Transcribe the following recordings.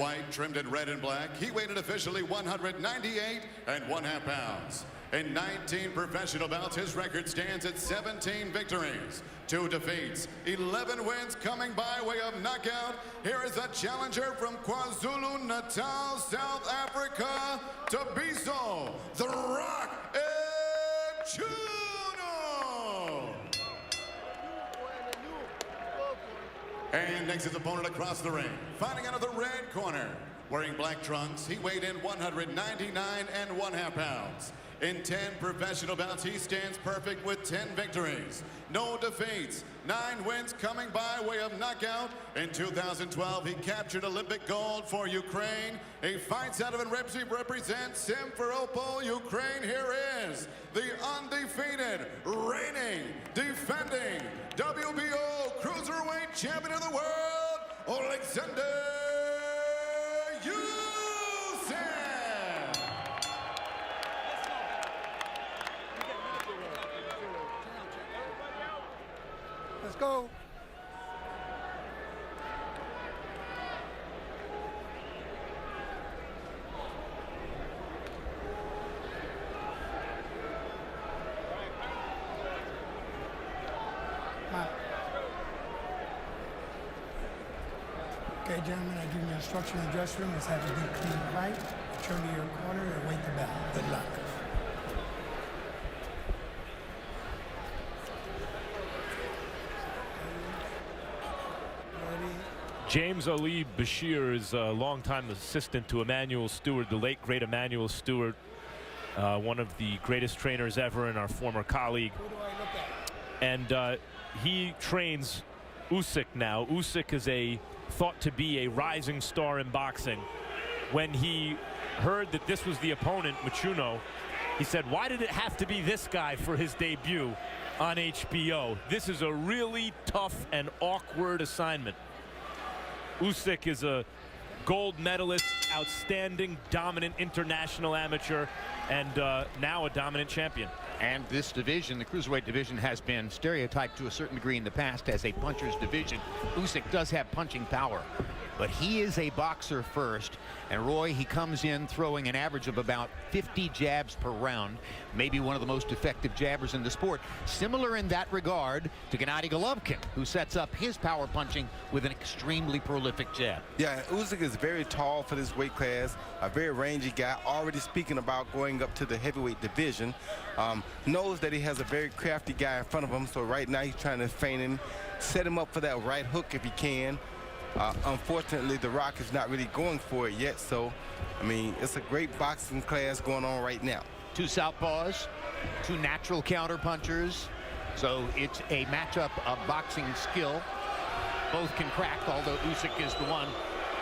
white, trimmed in red and black. He weighed in officially 198 1/2 pounds. In 19 professional bouts, his record stands at 17 victories, 2 defeats, 11 wins coming by way of knockout. Here is a challenger from KwaZulu-Natal, South Africa, Thabiso, The Rock, Mchunu. And next his opponent across the ring, fighting out of the red corner. Wearing black trunks, he weighed in 199 1/2 pounds. In 10 professional bouts, he stands perfect with 10 victories, no defeats, 9 wins coming by way of knockout. In 2012, he captured Olympic gold for Ukraine. He fights out of and represents Simferopol, Ukraine. Here is the undefeated, reigning, defending WBO Cruiserweight Champion of the World, Oleksandr Usyk. Let's go. Okay, gentlemen, I give you instruction in the dressing room. Let's have a good clean fight. Turn to your corner and wait the bell. Good luck. James Ali Bashir is a longtime assistant to Emanuel Stewart, the late great Emanuel Stewart, one of the greatest trainers ever and our former colleague. And he trains Usyk now. Usyk is thought to be a rising star in boxing. When he heard that this was the opponent, Mchunu, he said, why did it have to be this guy for his debut on HBO? This is a really tough and awkward assignment. Usyk is a gold medalist, outstanding, dominant international amateur, and now a dominant champion. And this division, the cruiserweight division, has been stereotyped to a certain degree in the past as a puncher's division. Usyk does have punching power, but he is a boxer first. And Roy, he comes in throwing an average of about 50 jabs per round, maybe one of the most effective jabbers in the sport. Similar in that regard to Gennady Golovkin, who sets up his power punching with an extremely prolific jab. Yeah, Usyk is very tall for this weight class, a very rangy guy, already speaking about going up to the heavyweight division. Knows that he has a very crafty guy in front of him, so right now he's trying to feint him, set him up for that right hook if he can. Unfortunately, The Rock is not really going for it yet, so, I mean, it's a great boxing class going on right now. 2 southpaws, 2 natural counter punchers, so it's a matchup of boxing skill. Both can crack, although Usyk is the one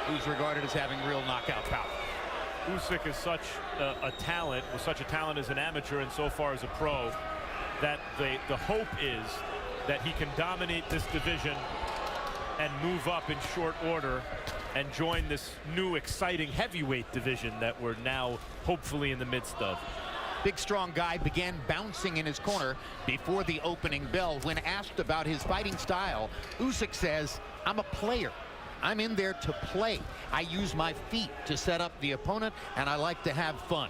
who's regarded as having real knockout power. Usyk is such a talent, was such a talent as an amateur and so far as a pro, that the hope is that he can dominate this division and move up in short order and join this new exciting heavyweight division that we're now hopefully in the midst of. Big strong guy began bouncing in his corner before the opening bell. When asked about his fighting style, Usyk says, I'm a player. I'm in there to play. I use my feet to set up the opponent, and I like to have fun.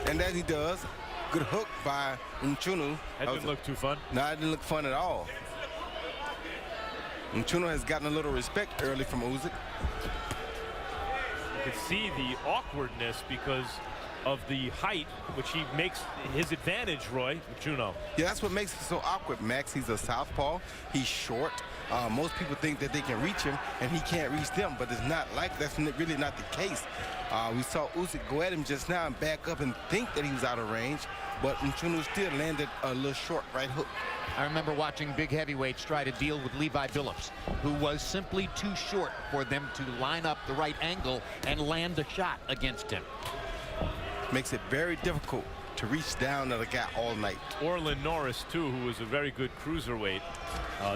And that he does. Good hook by Mchunu. That didn't look too fun. No, it didn't look fun at all. Mchunu has gotten a little respect early from Usyk. You can see the awkwardness because of the height, which he makes his advantage, Roy, Mchunu. Yeah, that's what makes it so awkward, Max. He's a southpaw. He's short. Most people think that they can reach him, and he can't reach them, but it's not like that's really not the case. We saw Usyk go at him just now and back up and think that he was out of range, but Mchunu still landed a little short right hook. I remember watching big heavyweights try to deal with Levi Billups, who was simply too short for them to line up the right angle and land a shot against him. Makes it very difficult to reach down at a guy all night. Orlin Norris, too, who was a very good cruiserweight,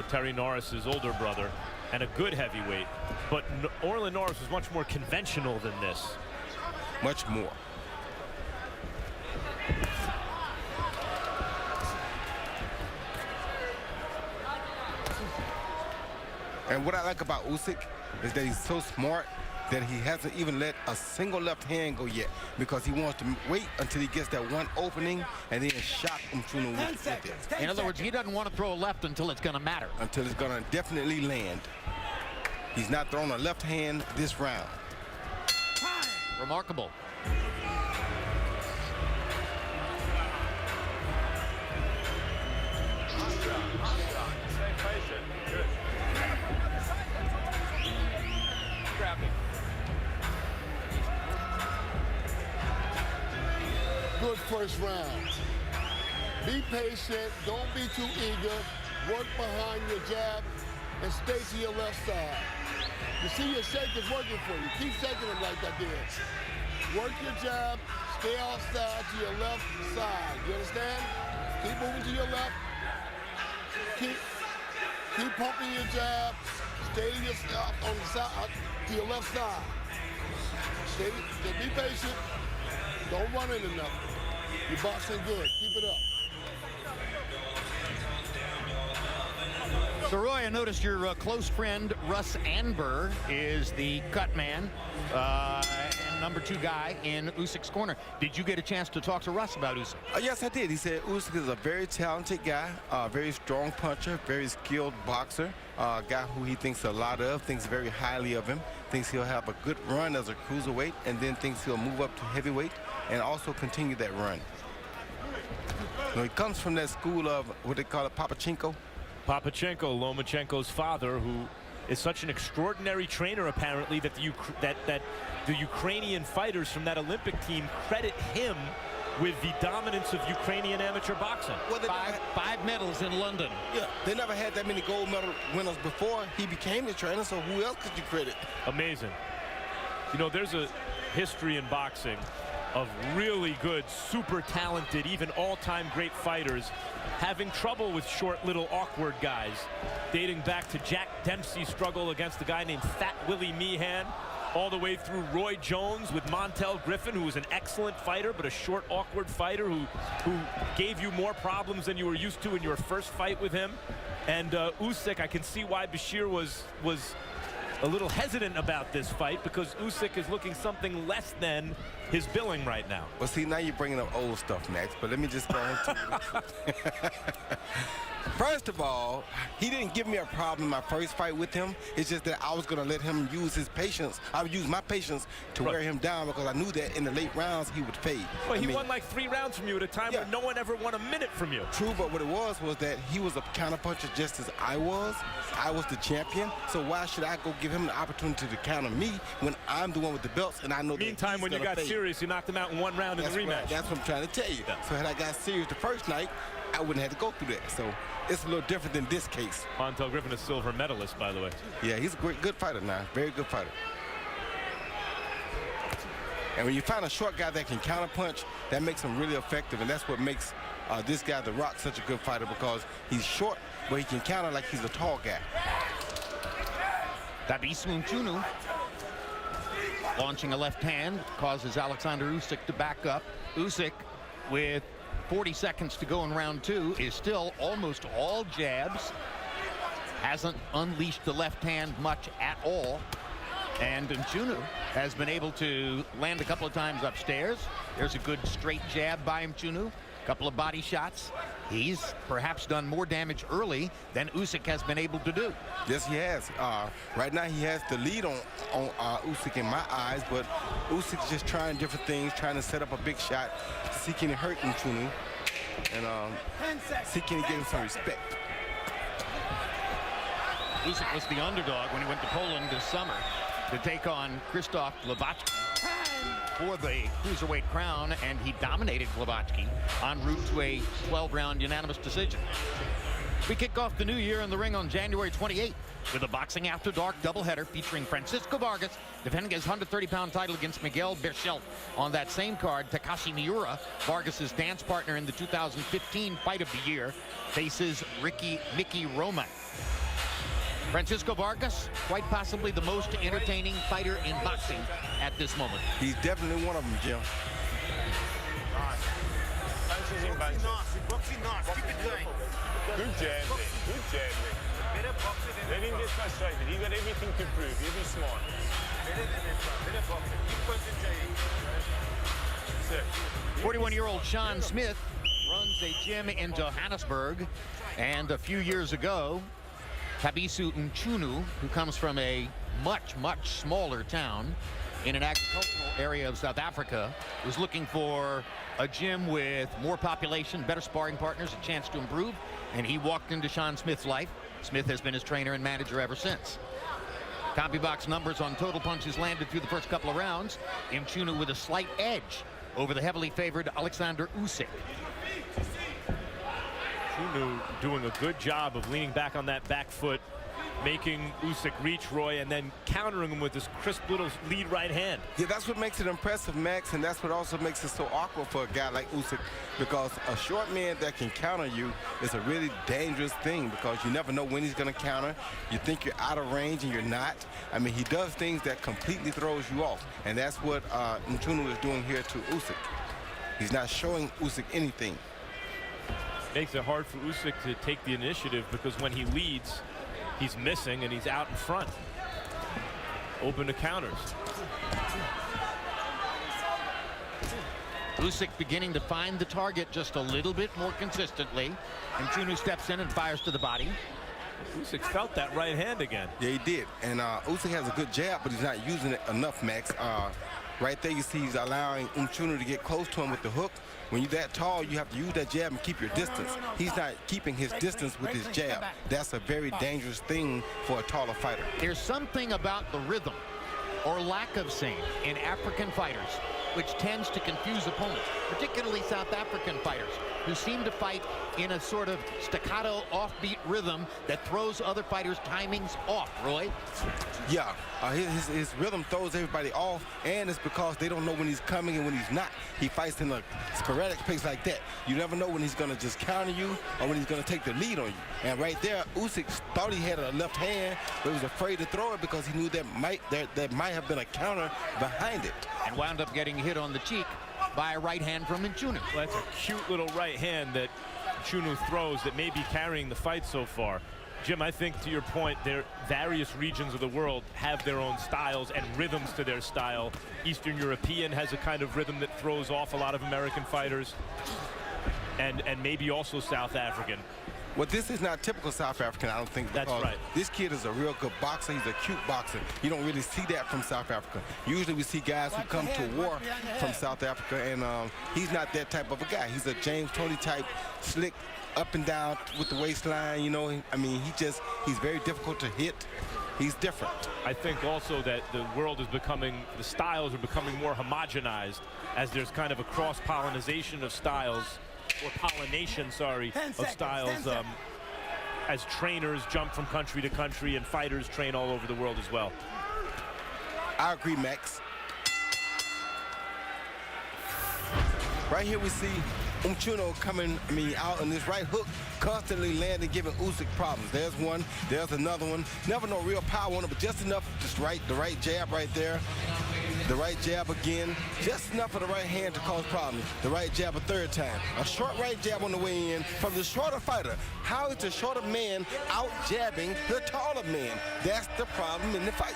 Terry Norris's older brother, and a good heavyweight. But Orlin Norris was much more conventional than this. Much more. And what I like about Usyk is that he's so smart. that he hasn't even let a single left hand go yet because he wants to wait until he gets that one opening and then shock Mchunu with it. In other words, he doesn't want to throw a left until it's going to matter. Until it's going to definitely land. He's not throwing a left hand this round. Remarkable. Good first round. Be patient, don't be too eager. Work behind your jab and stay to your left side. You see your shake is working for you. Keep shaking it like I did. Work your jab, stay outside to your left side. You understand? Keep moving to your left. Keep pumping your jab. Stay on the side to your left side. Stay be patient. Don't run into nothing. You're boxing good. Keep it up. So, Roy, I noticed your close friend, Russ Anber, is the cut man and number 2 guy in Usyk's corner. Did you get a chance to talk to Russ about Usyk? Yes, I did. He said Usyk is a very talented guy, very strong puncher, very skilled boxer, a guy who he thinks a lot of, thinks very highly of him, thinks he'll have a good run as a cruiserweight, and then thinks he'll move up to heavyweight and also continue that run. You know, he comes from that school of what they call it, Tkachenko. Tkachenko, Lomachenko's father, who is such an extraordinary trainer, apparently, that the Ukrainian fighters from that Olympic team credit him with the dominance of Ukrainian amateur boxing. Well, Five medals in London. Yeah, they never had that many gold medal winners before he became the trainer, so who else could you credit? Amazing. You know, there's a history in boxing of really good, super talented, even all-time great fighters having trouble with short, little, awkward guys, dating back to Jack Dempsey's struggle against a guy named Fat Willie Meehan, all the way through Roy Jones with Montel Griffin, who was an excellent fighter, but a short, awkward fighter who gave you more problems than you were used to in your first fight with him. And Usyk, I can see why Bashir was a little hesitant about this fight, because Usyk is looking something less than his billing right now. Well, see, now you're bringing up old stuff, Max, but let me just go into First of all, he didn't give me a problem in my first fight with him. It's just that I was going to let him use his patience. I would use my patience to wear him down because I knew that in the late rounds he would fade. Well, he won like 3 rounds from you at a time where no one ever won a minute from you. True, but what it was that he was a counterpuncher just as I was. I was the champion, so why should I go give him the opportunity to counter me when I'm the one with the belts and I know that Meantime, when you got serious, you knocked him out in 1 round in the rematch. Right. That's what I'm trying to tell you. So had I got serious the first night, I wouldn't have to go through that. So it's a little different than this case. Montel Griffin, a silver medalist, by the way. Yeah, he's a good fighter now. Very good fighter. And when you find a short guy that can counterpunch, that makes him really effective, and that's what makes this guy, The Rock, such a good fighter, because he's short, but he can counter like he's a tall guy. Thabiso Mchunu launching a left hand causes Oleksandr Usyk to back up. Usyk, with 40 seconds to go in round 2, is still almost all jabs. Hasn't unleashed the left hand much at all. And Mchunu has been able to land a couple of times upstairs. There's a good straight jab by Mchunu. A couple of body shots. He's perhaps done more damage early than Usyk has been able to do. Yes, he has. Right now, he has the lead on Usyk in my eyes, but Usyk's just trying different things, trying to set up a big shot, see can he hurt Mchunu, and see can he get him some respect. Usyk was the underdog when he went to Poland this summer to take on Krzysztof Glowacki for the cruiserweight crown, and he dominated Glowacki en route to a 12-round unanimous decision. We kick off the new year in the ring on January 28th with a Boxing After Dark doubleheader featuring Francisco Vargas defending his 130-pound title against Miguel Berchelt. On that same card, Takashi Miura, Vargas's dance partner in the 2015 Fight of the Year, faces Mickey Roman. Francisco Vargas, quite possibly the most entertaining fighter in boxing at this moment. He's definitely one of them, Jim. Good jabbing. Good jabbing. Let him get frustrated. He got everything to prove. You be smart. 41-year-old Sean Smith runs a gym in Johannesburg, and a few years ago, Thabiso Mchunu, who comes from a much smaller town in an agricultural area of South Africa, was looking for a gym with more population, better sparring partners, a chance to improve, and he walked into Sean Smith's life. Smith has been his trainer and manager ever since. CompuBox numbers on total punches landed through the first couple of rounds. Mchunu with a slight edge over the heavily favored Oleksandr Usyk. Mchunu doing a good job of leaning back on that back foot, making Usyk reach, Roy, and then countering him with this crisp little lead right hand. Yeah, that's what makes it impressive, Max, and that's what also makes it so awkward for a guy like Usyk, because a short man that can counter you is a really dangerous thing, because you never know when he's going to counter. You think you're out of range and you're not. I mean, he does things that completely throws you off, and that's what Mchunu is doing here to Usyk. He's not showing Usyk anything. Makes it hard for Usyk to take the initiative, because when he leads, he's missing and he's out in front. Open to counters. Usyk beginning to find the target just a little bit more consistently. And Mchunu steps in and fires to the body. Usyk felt that right hand again. Yeah, he did. And Usyk has a good jab, but he's not using it enough, Max. Right there, you see he's allowing Mchunu to get close to him with the hook. When you're that tall, you have to use that jab and keep your distance. He's not keeping his distance with his jab. That's a very dangerous thing for a taller fighter. There's something about the rhythm, or lack of same, in African fighters, which tends to confuse opponents, particularly South African fighters, who seem to fight in a sort of staccato, offbeat rhythm that throws other fighters' timings off, Roy. Yeah, his rhythm throws everybody off, and it's because they don't know when he's coming and when he's not. He fights in a sporadic pace like that. You never know when he's going to just counter you or when he's going to take the lead on you. And right there, Usyk thought he had a left hand, but was afraid to throw it because he knew that might have been a counter behind it. And wound up getting hit on the cheek by a right hand from Mchunu. Well, that's a cute little right hand that Mchunu throws that may be carrying the fight so far. Jim, I think to your point, there various regions of the world have their own styles and rhythms to their style. Eastern European has a kind of rhythm that throws off a lot of American fighters, and maybe also South African. Well, this is not typical South African, I don't think. That's right. This kid is a real good boxer. He's a cute boxer. You don't really see that from South Africa. Usually we see guys who come to war from South Africa, and he's not that type of a guy. He's a James Toney type, slick, up and down with the waistline, you know. I mean, he's very difficult to hit. He's different. I think also that the world is becoming, the styles are becoming more homogenized as there's kind of a cross-pollination of styles, or pollination, sorry, of styles, as trainers jump from country to country and fighters train all over the world as well. I agree, Max. Right here we see Mchunu coming, out on this right hook, constantly landing, giving Usyk problems. There's one, there's another one. Never no real power on it, but just enough, just the right jab right there. The right jab again, just enough of the right hand to cause problems. The right jab a third time. A short right jab on the way in from the shorter fighter. How is the shorter man out jabbing the taller man? That's the problem in the fight.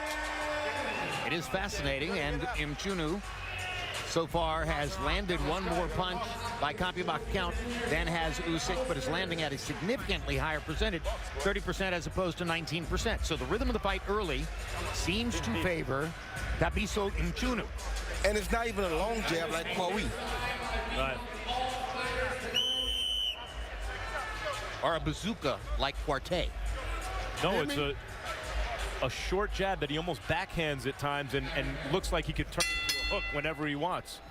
It is fascinating, and Mchunu so far has landed one more punch by CompuBox count than has Usyk, but is landing at a significantly higher percentage, 30% as opposed to 19%. So the rhythm of the fight early seems to favor Thabiso Mchunu. And it's not even a long jab like Kwawi. Right. Or a bazooka like Quartet. No, it's a short jab that he almost backhands at times and looks like he could turn into a hook whenever he wants.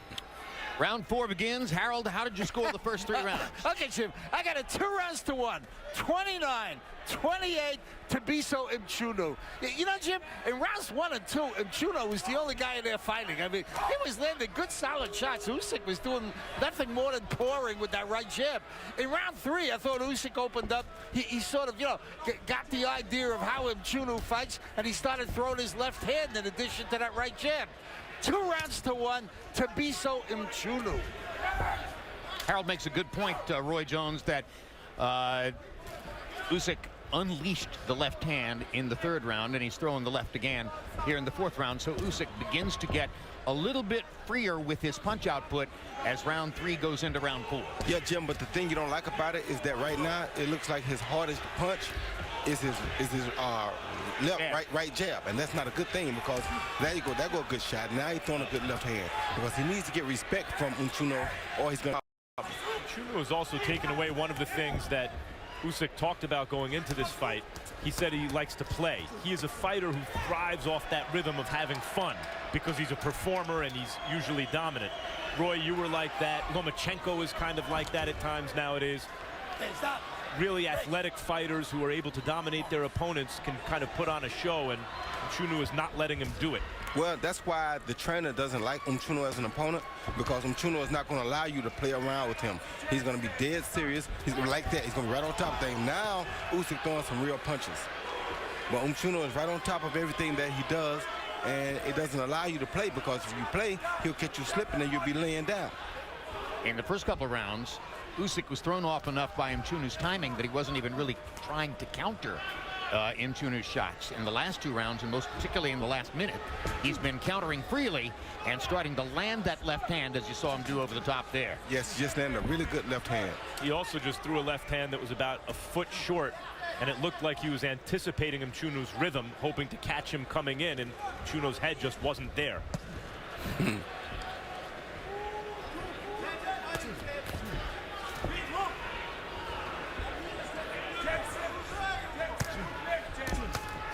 Round 4 begins. Harold, how did you score the first 3 rounds? Okay, Jim, I got it 2-1. 29-28 Thabiso Mchunu. You know, Jim, in rounds 1 and 2, Mchunu was the only guy in there fighting. I mean, he was landing good, solid shots. Usyk was doing nothing more than pouring with that right jab. In round 3, I thought Usyk opened up. He sort of, got the idea of how Mchunu fights, and he started throwing his left hand in addition to that right jab. 2-1, Thabiso Mchunu. Harold makes a good point, Roy Jones, that Usyk unleashed the left hand in the 3rd round, and he's throwing the left again here in the 4th round. So Usyk begins to get a little bit freer with his punch output as round 3 goes into round 4. Yeah, Jim, but the thing you don't like about it is that right now it looks like his hardest punch is his left, Yeah. right jab, and that's not a good thing because there you go, that go a good shot. Now he's throwing a good left hand because he needs to get respect from Mchunu, or he's gonna. Mchunu has also taken away one of the things that Usyk talked about going into this fight. He said he likes to play. He is a fighter who thrives off that rhythm of having fun because he's a performer and he's usually dominant. Roy, you were like that. Lomachenko is kind of like that at times nowadays. Really athletic fighters who are able to dominate their opponents can kind of put on a show, and Mchunu is not letting him do it. Well, that's why the trainer doesn't like Mchunu as an opponent, because Mchunu is not going to allow you to play around with him. He's going to be dead serious. He's going to like that. He's going to be right on top of things. Now, Usyk throwing some real punches. But Mchunu is right on top of everything that he does, and it doesn't allow you to play, because if you play, he'll catch you slipping and you'll be laying down. In the first couple of rounds, Usyk was thrown off enough by Mchunu's timing that he wasn't even really trying to counter Mchunu's shots. In the last 2 rounds, and most particularly in the last minute, he's been countering freely and starting to land that left hand, as you saw him do over the top there. Yes, just landed a really good left hand. He also just threw a left hand that was about a foot short, and it looked like he was anticipating Mchunu's rhythm, hoping to catch him coming in, and Mchunu's head just wasn't there.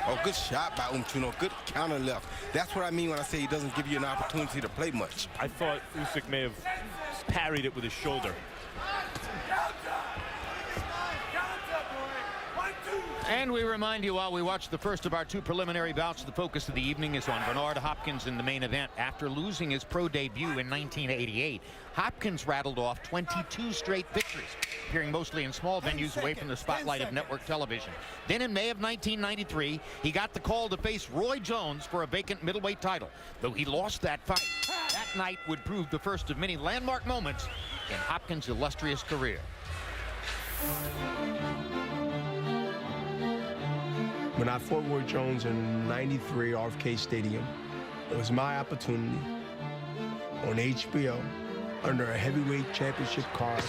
Oh, good shot by Mchunu. Good counter left. That's what I mean when I say he doesn't give you an opportunity to play much. I thought Usyk may have parried it with his shoulder. And we remind you, while we watch the first of our 2 preliminary bouts, the focus of the evening is on Bernard Hopkins in the main event. After losing his pro debut in 1988, Hopkins rattled off 22 straight victories, appearing mostly in small venues away from the spotlight of network television. Then in May of 1993, he got the call to face Roy Jones for a vacant middleweight title, though he lost that fight. That night would prove the first of many landmark moments in Hopkins' illustrious career. When I fought Roy Jones in '93 RFK Stadium, it was my opportunity on HBO under a heavyweight championship card.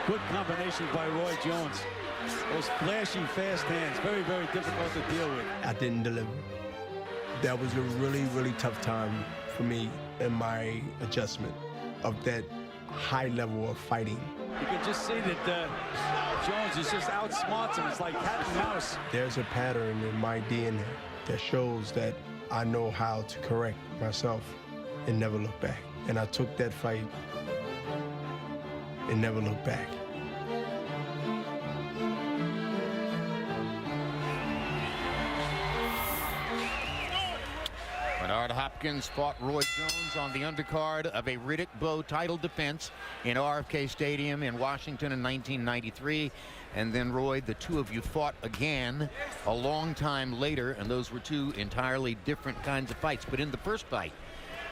Good combination by Roy Jones. Those flashy, fast hands, very, very difficult to deal with. I didn't deliver. That was a really, really tough time for me in my adjustment of that high level of fighting. You can just see that Jones is just outsmarts him. It's like cat and mouse. There's a pattern in my DNA that shows that I know how to correct myself and never look back. And I took that fight and never looked back. Bernard Hopkins fought Roy Jones on the undercard of a Riddick Bowe title defense in RFK Stadium in Washington in 1993. And then, Roy, the 2 of you fought again a long time later, and those were 2 entirely different kinds of fights. But in the first fight,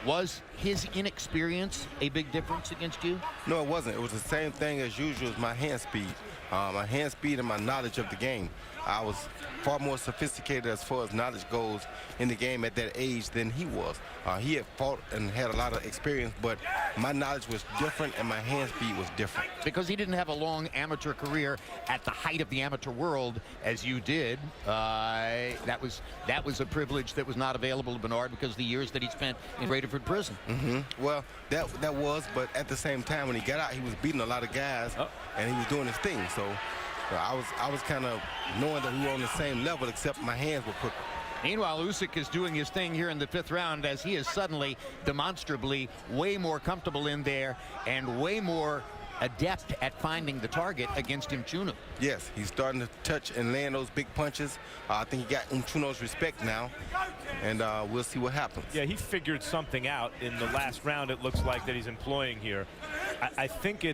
was his inexperience a big difference against you? No, it wasn't. It was the same thing as usual as my hand speed. My hand speed and my knowledge of the game. I was far more sophisticated as far as knowledge goes in the game at that age than he was. He had fought and had a lot of experience, but my knowledge was different and my hand speed was different. Because he didn't have a long amateur career at the height of the amateur world as you did. That was a privilege that was not available to Bernard because of the years that he spent in Graterford prison. Well, that was, but at the same time when he got out, he was beating a lot of guys and he was doing his thing. So I was kind of knowing that we were on the same level, except my hands were quicker. Meanwhile, Usyk is doing his thing here in the 5th round as he is suddenly demonstrably way more comfortable in there and way more adept at finding the target against Mchunu. Yes, he's starting to touch and land those big punches. I think he got Mchunu's respect now, and we'll see what happens. Yeah, he figured something out in the last round, it looks like, that he's employing here. I think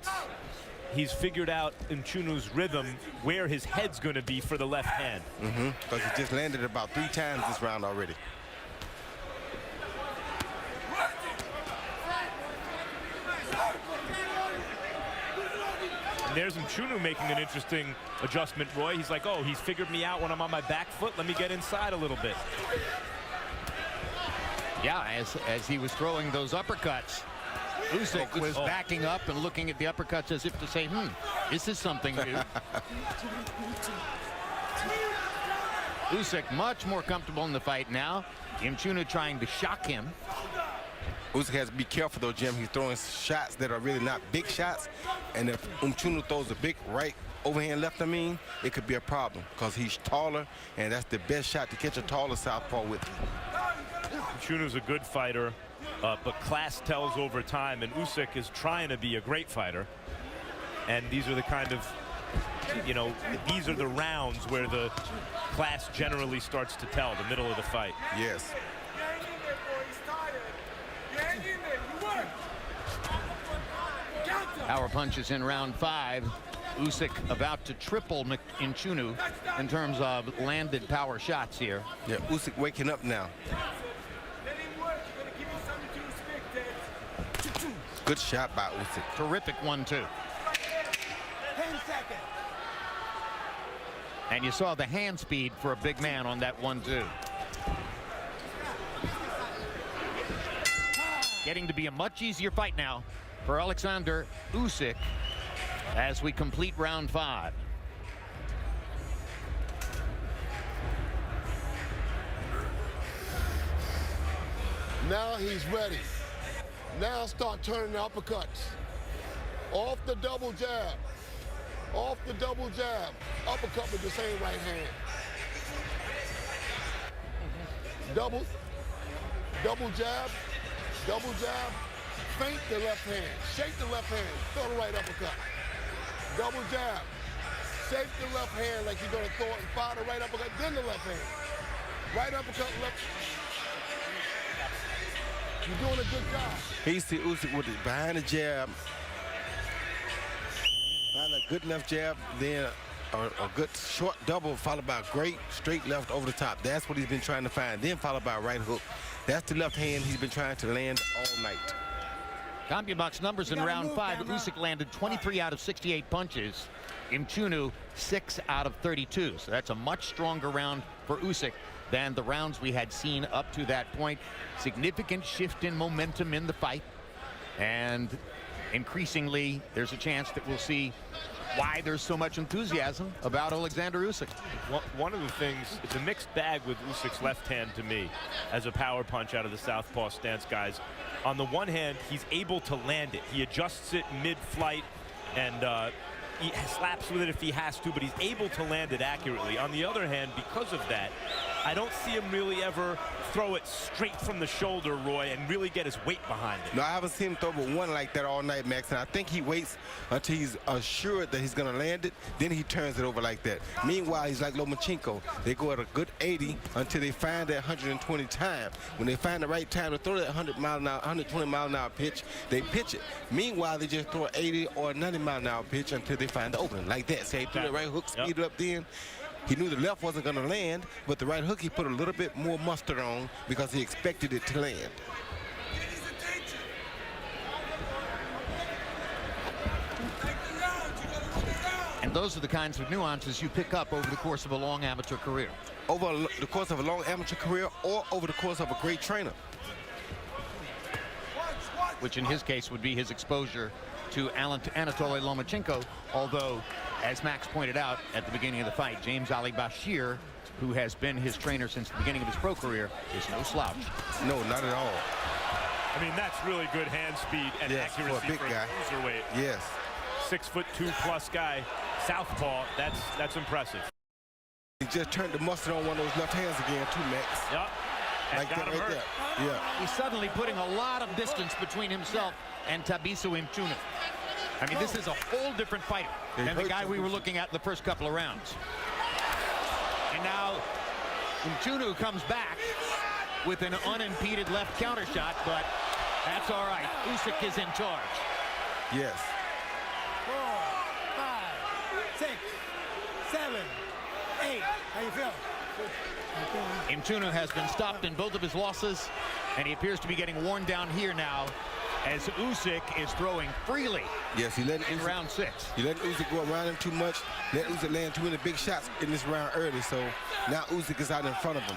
he's figured out Mchunu's rhythm, where his head's going to be for the left hand. Because he just landed about 3 times this round already. there's Mchunu making an interesting adjustment, Roy. He's like, oh, he's figured me out when I'm on my back foot. Let me get inside a little bit. Yeah, as he was throwing those uppercuts, Usyk was backing up and looking at the uppercuts as if to say, this is something new. Usyk much more comfortable in the fight now. Mchunu trying to shock him. Usyk has to be careful though, Jim. He's throwing shots that are really not big shots. And if Mchunu throws a big right overhand left, it could be a problem because he's taller, and that's the best shot to catch a taller southpaw with. Mchunu's a good fighter, but class tells over time, and Usyk is trying to be a great fighter. And these are the kind of, these are the rounds where the class generally starts to tell, the middle of the fight. Yes. Power punches in round 5. Usyk about to triple Mchunu in terms of landed power shots here. Yeah, Usyk waking up now. Good shot by Usyk. Terrific 1-2. 10 seconds. And you saw the hand speed for a big man on that 1-2. Getting to be a much easier fight now for Oleksandr Usyk as we complete round 5. Now he's ready. Now start turning the uppercuts. Off the double jab. Off the double jab. Uppercut with the same right hand. Double jab. Double jab. Feint the left hand. Shake the left hand. Throw the right uppercut. Double jab. Shake the left hand like you're going to throw it and fire the right uppercut, then the left hand. Right uppercut, left. You're doing a good job. He see Usyk with it behind the jab. Find a good left jab, then a good short double followed by a great straight left over the top. That's what he's been trying to find. Then followed by a right hook. That's the left hand he's been trying to land all night. CompuBox numbers in round 5. Usyk landed 23 out of 68 punches. Mchunu 6 out of 32. So that's a much stronger round for Usyk than the rounds we had seen up to that point. Significant shift in momentum in the fight. And increasingly, there's a chance that we'll see why there's so much enthusiasm about Oleksandr Usyk. One of the things, it's a mixed bag with Usyk's left hand to me as a power punch out of the southpaw stance, guys. On the one hand, he's able to land it. He adjusts it mid-flight and he slaps with it if he has to, but he's able to land it accurately. On the other hand, because of that, I don't see him really ever throw it straight from the shoulder, Roy, and really get his weight behind it. No, I haven't seen him throw but one like that all night, Max, and I think he waits until he's assured that he's going to land it, then he turns it over like that. Meanwhile, he's like Lomachenko. They go at a good 80 until they find that 120 time. When they find the right time to throw that 120-mile-an-hour pitch, they pitch it. Meanwhile, they just throw an 80 or a 90-mile-an-hour pitch until they find the opening, like that. Say, he threw that right hook, speed it up then. He knew the left wasn't going to land, but the right hook he put a little bit more mustard on because he expected it to land. And those are the kinds of nuances you pick up over the course of a long amateur career. Over the course of a long amateur career or over the course of a great trainer. Which in his case would be his exposure to Anatoly Lomachenko, although, as Max pointed out at the beginning of the fight, James Ali Bashir, who has been his trainer since the beginning of his pro career, is no slouch. No, not at all. I mean, that's really good hand speed and accuracy for a big guy. Cruiserweight. Yes. 6'2" guy, southpaw. That's impressive. He just turned the mustard on one of those left hands again, too, Max. Yep. Like that right there. Yeah. He's suddenly putting a lot of distance between himself and Thabiso Mchunu. I mean, this is a whole different fighter than the guy we were looking at in the first couple of rounds. And now Mchunu comes back with an unimpeded left counter shot, but that's all right. Usyk is in charge. Yes. 4, 5, 6, 7, 8. How you feel? Mchunu has been stopped in both of his losses, and he appears to be getting worn down here now as Usyk is throwing freely. Yes, he let in round 6. He let Usyk go around him too much. Let Usyk land too many big shots in this round early. So now Usyk is out in front of him.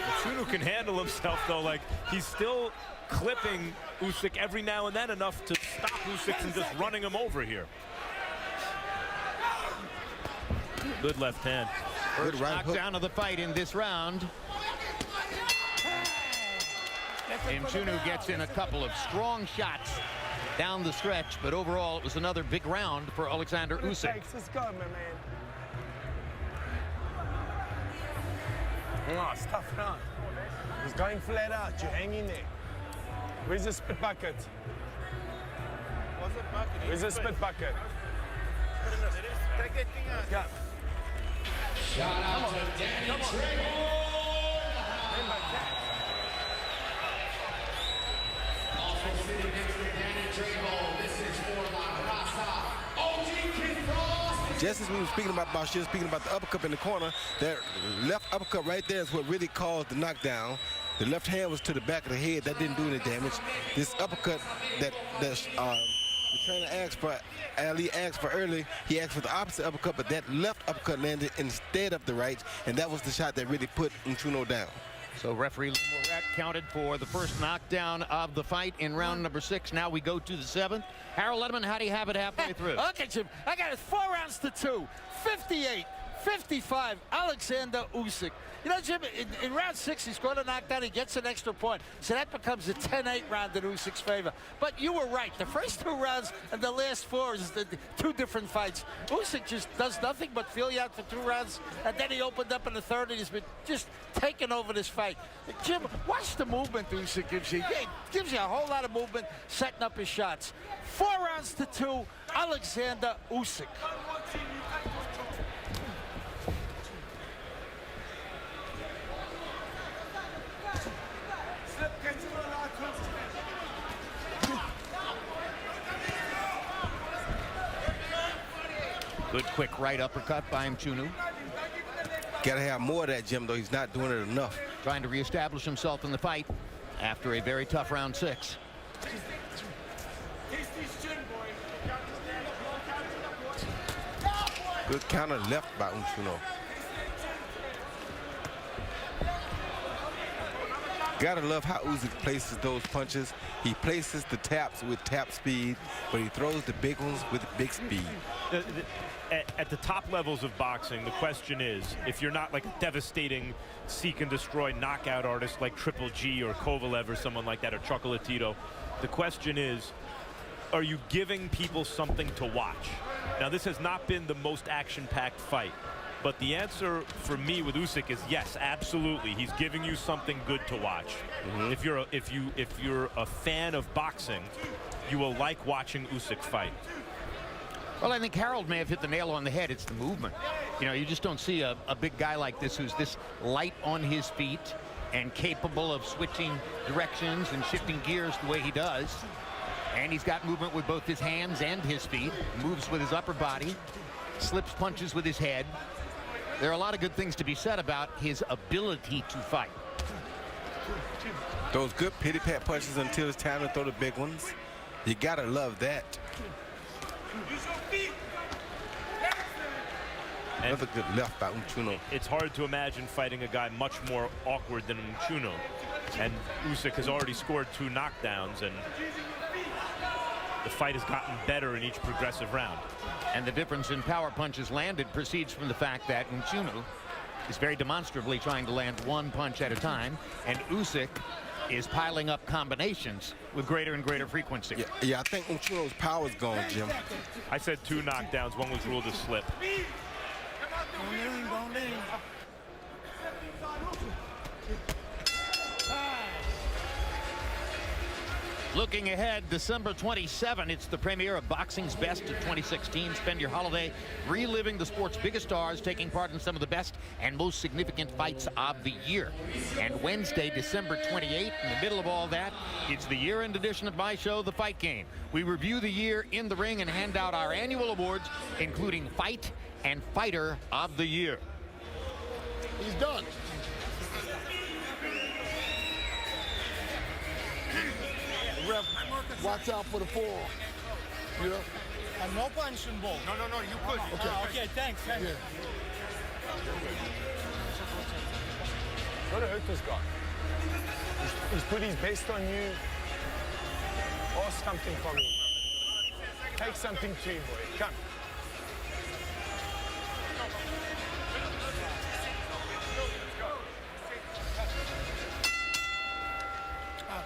Mchunu can handle himself though. Like he's still clipping Usyk every now and then enough to stop Usyk from just running him over here. Good left hand. First knockdown of the fight in this round. Mchunu gets in a couple of strong shots down the stretch, but overall it was another big round for Oleksandr Usyk. Let's go, my man. No, it's tough round. He's going flat out. You hang in there. Where's the spit bucket? Where's the spit bucket? Take that thing out. Yeah. Shout out to Danny Trejo. Also sitting next to Danny Trejo, this is for La Raza. OG King Frost. Just as we were speaking about Bashir, speaking about the uppercut in the corner, that left uppercut right there is what really caused the knockdown. The left hand was to the back of the head. That didn't do any damage. This uppercut that the trainer asked for, Ali asked for early, he asked for the opposite uppercut, but that left uppercut landed instead of the right, and that was the shot that really put Mchunu down. So referee Morat counted for the first knockdown of the fight in round number 6. Now we go to the 7th. Harold Letterman, how do you have it halfway through? Okay, Jim. I got it 4 rounds to 2. 58-55, Oleksandr Usyk. You know, Jim, in round 6, he scored a knockdown. He gets an extra point. So that becomes a 10-8 round in Usyk's favor. But you were right. The first 2 rounds and the last 4 is the 2 different fights. Usyk just does nothing but feel you out for 2 rounds. And then he opened up in the 3rd, and he's been just taking over this fight. Jim, watch the movement Usyk gives you. He gives you a whole lot of movement, setting up his shots. 4 rounds to 2, Oleksandr Usyk. Good quick right uppercut by Mchunu. Got to have more of that, Jim, though. He's not doing it enough. Trying to reestablish himself in the fight after a very tough round 6. Good counter left by Mchunu. Gotta love how Usyk places those punches. He places the taps with tap speed, but he throws the big ones with big speed. At the top levels of boxing, the question is, if you're not like a devastating seek and destroy knockout artist like Triple G or Kovalev or someone like that, or Chocolatito, the question is, are you giving people something to watch? Now, this has not been the most action-packed fight, but the answer for me with Usyk is yes, absolutely. He's giving you something good to watch. If you're a fan of boxing, you will like watching Usyk fight. Well, I think Harold may have hit the nail on the head. It's the movement. You know, you just don't see a big guy like this who's this light on his feet and capable of switching directions and shifting gears the way he does. And he's got movement with both his hands and his feet. Moves with his upper body. Slips punches with his head. There are a lot of good things to be said about his ability to fight. Those good pity-pat punches until it's time to throw the big ones. You gotta love that. Another good left by Mchunu. It's hard to imagine fighting a guy much more awkward than Mchunu. And Usyk has already scored 2 knockdowns, and the fight has gotten better in each progressive round. And the difference in power punches landed proceeds from the fact that Mchunu is very demonstrably trying to land 1 punch at a time, and Usyk is piling up combinations with greater and greater frequency. Yeah, I think Mchunu's power's gone, Jim. I said 2 knockdowns. 1 was ruled a slip. Looking ahead, December 27, it's the premiere of Boxing's Best of 2016. Spend your holiday reliving the sport's biggest stars, taking part in some of the best and most significant fights of the year. And Wednesday, December 28, in the middle of all that, it's the year-end edition of my show, The Fight Game. We review the year in the ring and hand out our annual awards, including Fight and Fighter of the Year. He's done. ref, watch out for the forearm. You know? No punching ball. No, you could. Okay. Okay, thanks. Yeah. What a hurt this guy. He's put his best on you. Ask something from him. Take something to him, boy. Come.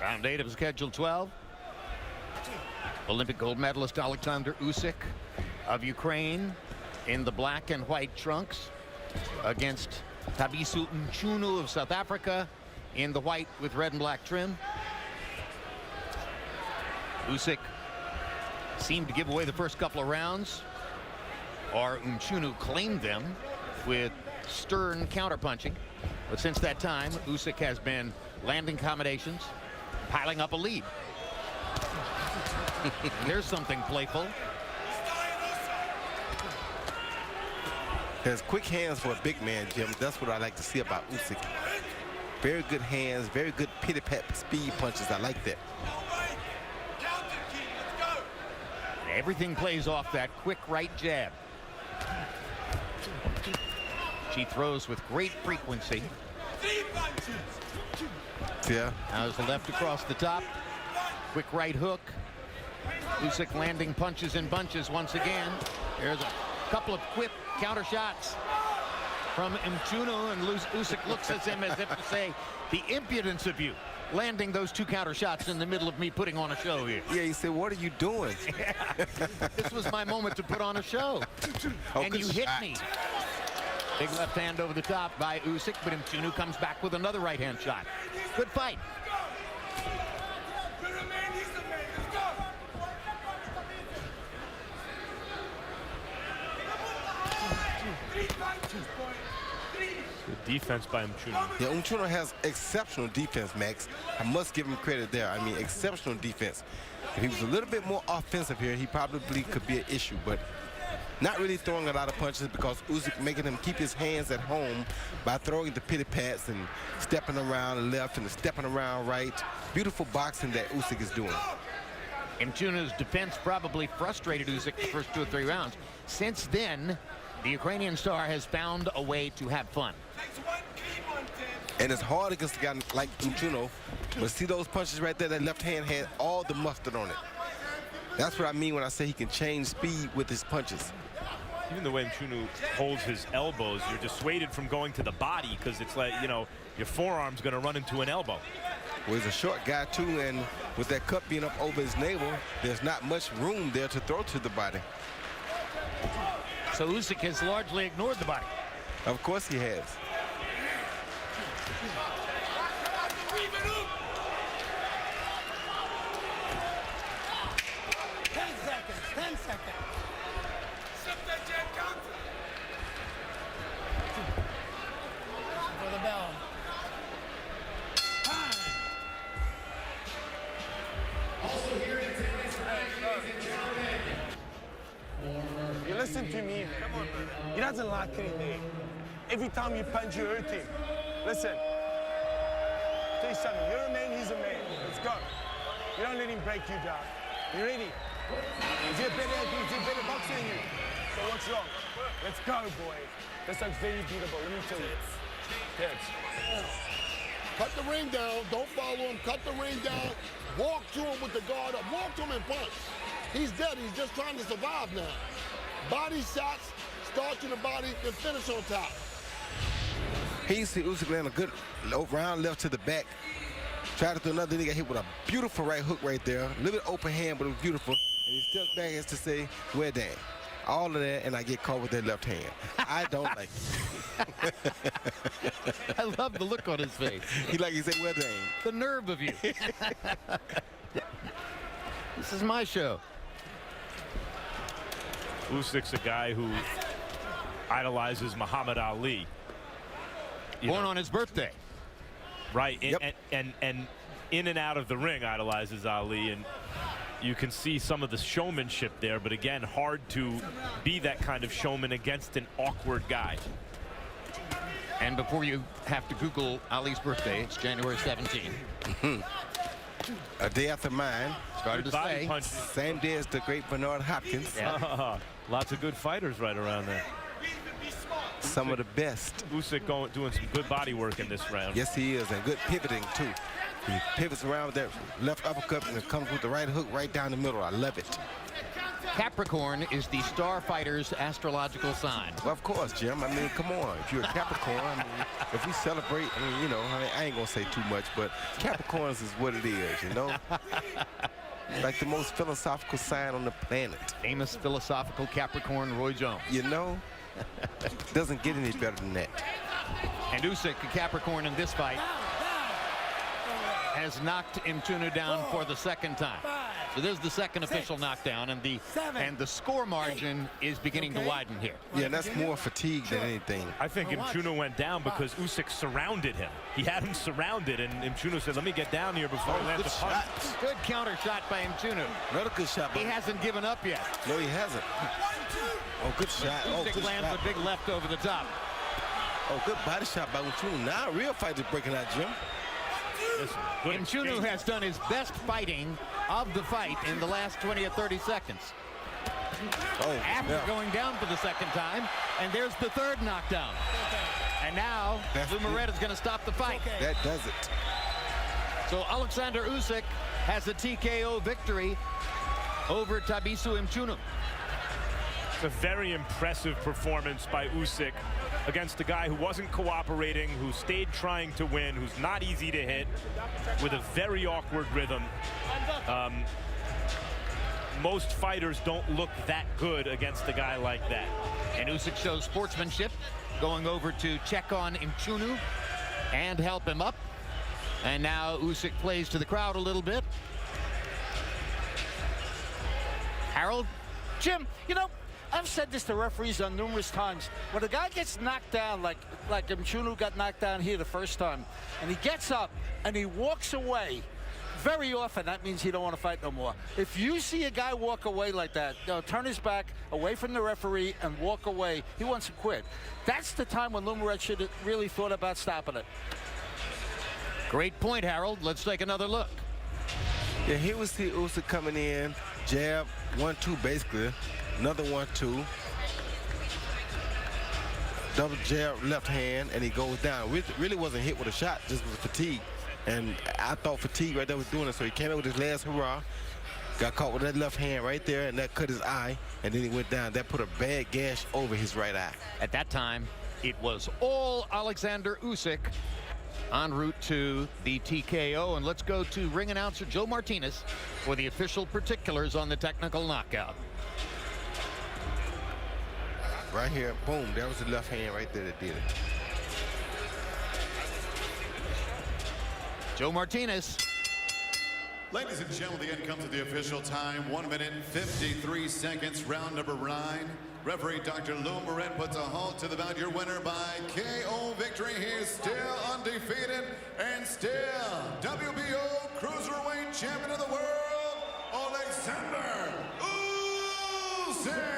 Round 8 of Schedule 12. Olympic gold medalist Oleksandr Usyk of Ukraine in the black and white trunks against Thabiso Mchunu of South Africa in the white with red and black trim. Usyk seemed to give away the first couple of rounds, or Mchunu claimed them with stern counterpunching. But since that time, Usyk has been landing combinations, piling up a lead. There's something playful. Has quick hands for a big man, Jim. That's what I like to see about Usyk. Very good hands, very good pity-pat speed punches. I like that. Everything plays off that quick right jab. She throws with great frequency. Yeah. Now there's the left across the top. Quick right hook. Usyk landing punches in bunches once again. There's a couple of quick counter shots from Mchunu, and Usyk looks at him as if to say, the impudence of you landing those two counter shots in the middle of me putting on a show here. Yeah, he said, what are you doing? This was my moment to put on a show. Oh, and good you hit shot. me. Big left hand over the top by Usyk, but Mchunu comes back with another right hand shot. Good fight. Good defense by Mchunu. Yeah, Mchunu has exceptional defense, Max. I must give him credit there. I mean, exceptional defense. If he was a little bit more offensive here, he probably could be an issue, but not really throwing a lot of punches because Usyk making him keep his hands at home by throwing the pity pats and stepping around left and stepping around right. Beautiful boxing that Usyk is doing. Mchunu's defense probably frustrated Usyk the first 2 or 3 rounds. Since then, the Ukrainian star has found a way to have fun. And it's hard against a guy like Mchunu, but see those punches right there? That left hand had all the mustard on it. That's what I mean when I say he can change speed with his punches. Even the way Mchunu holds his elbows, you're dissuaded from going to the body because it's like, you know, your forearm's going to run into an elbow. Well, he's a short guy, too, and with that cup being up over his navel, there's not much room there to throw to the body. So Usyk has largely ignored the body. Of course he has. For the bell. You listen to me, man. He doesn't like anything. Every time you punch, you hurt him. Listen. Tell you something. You're a man, he's a man. Let's go. You don't let him break you down. You ready? He's a better boxer than you. So what's wrong? Let's go, boy. This looks very beatable. Let me tell you. Yes. Cut the ring down. Don't follow him. Cut the ring down. Walk to him with the guard up. Walk to him and punch. He's dead. He's just trying to survive now. Body shots, start to the body, then finish on top. He see Usyk land a good round left to the back. Tried to do another, then he got hit with a beautiful right hook right there. A little bit open hand, but it was beautiful. And he steps back as to say, well done. All of that, and I get caught with that left hand. I don't like it. I love the look on his face. He said, well done. The nerve of you. This is my show. Usyk's a guy who idolizes Muhammad Ali. Born on his birthday. Right, Yep. and in and out of the ring idolizes Ali, and you can see some of the showmanship there, but again, hard to be that kind of showman against an awkward guy. And before you have to Google Ali's birthday, it's January 17th. A day after mine. Started to Body say. punches. Same day as the great Bernard Hopkins. Lots of good fighters right around there. Some of the best. Usyk doing some good body work in this round. Yes, he is, and good pivoting too. He pivots around with that left uppercut and it comes with the right hook right down the middle. I love it. Capricorn is the star fighter's astrological sign. Well, of course, Jim. I mean, come on. If you're a Capricorn, I mean, if we celebrate, I mean, you know, I ain't gonna say too much, but Capricorns is what it is, you know. Like the most philosophical sign on the planet. Famous philosophical Capricorn, Roy Jones. You know, doesn't get any better than that. And Usyk, a Capricorn in this fight, has knocked Mchunu down for the second time. So there's the second official knockdown, and the score margin is beginning to widen here. Yeah, and that's more fatigue than anything. I think Mchunu went down because Usyk surrounded him. He had him surrounded, and Mchunu said, let me get down here before I land the punch. Good counter shot by Mchunu. Another good shot. He hasn't given up yet. No, he hasn't. Oh, good shot. Oh, Usyk good lands shot. a big left over the top. Oh, good body shot by Mchunu. Now a real fight is breaking out, Jim. Listen, good Mchunu exchange. has done his best fighting of the fight in the last 20 or 30 seconds. Oh, After yeah. going down for the second time, and there's the third knockdown. And now, That's Lumaret is going to stop the fight. That does it. So Oleksandr Usyk has a TKO victory over Thabiso Mchunu. It's a very impressive performance by Usyk against a guy who wasn't cooperating, who stayed trying to win, who's not easy to hit, with a very awkward rhythm. Most fighters don't look that good against a guy like that. And Usyk shows sportsmanship, going over to check on Mchunu and help him up. And now Usyk plays to the crowd a little bit. Harold? Jim, you know, I've said this to referees on numerous times. When a guy gets knocked down, like Mchunu got knocked down here the first time, and he gets up and he walks away, very often that means he don't want to fight no more. If you see a guy walk away like that, turn his back away from the referee and walk away, he wants to quit. That's the time when Lumaret should have really thought about stopping it. Great point, Harold. Let's take another look. Yeah, here we see Usyk coming in, jab, 1-2 basically, another 1-2, double jab, left hand, and he goes down. Really wasn't hit with a shot, just with fatigue. And I thought fatigue right there was doing it, so he came in with his last hurrah, got caught with that left hand right there, and that cut his eye, and then he went down. That put a bad gash over his right eye. At that time, it was all Oleksandr Usyk en route to the TKO. And let's go to ring announcer Joe Martinez for the official particulars on the technical knockout. Right here, boom, that was the left hand right there that did it. Joe Martinez. Ladies and gentlemen, the end comes at the official time. 1 minute, 53 seconds, round number 9. Referee Dr. Lumaret puts a halt to the bout. Your winner by KO victory. He is still undefeated and still WBO Cruiserweight Champion of the World, Oleksandr Usyk.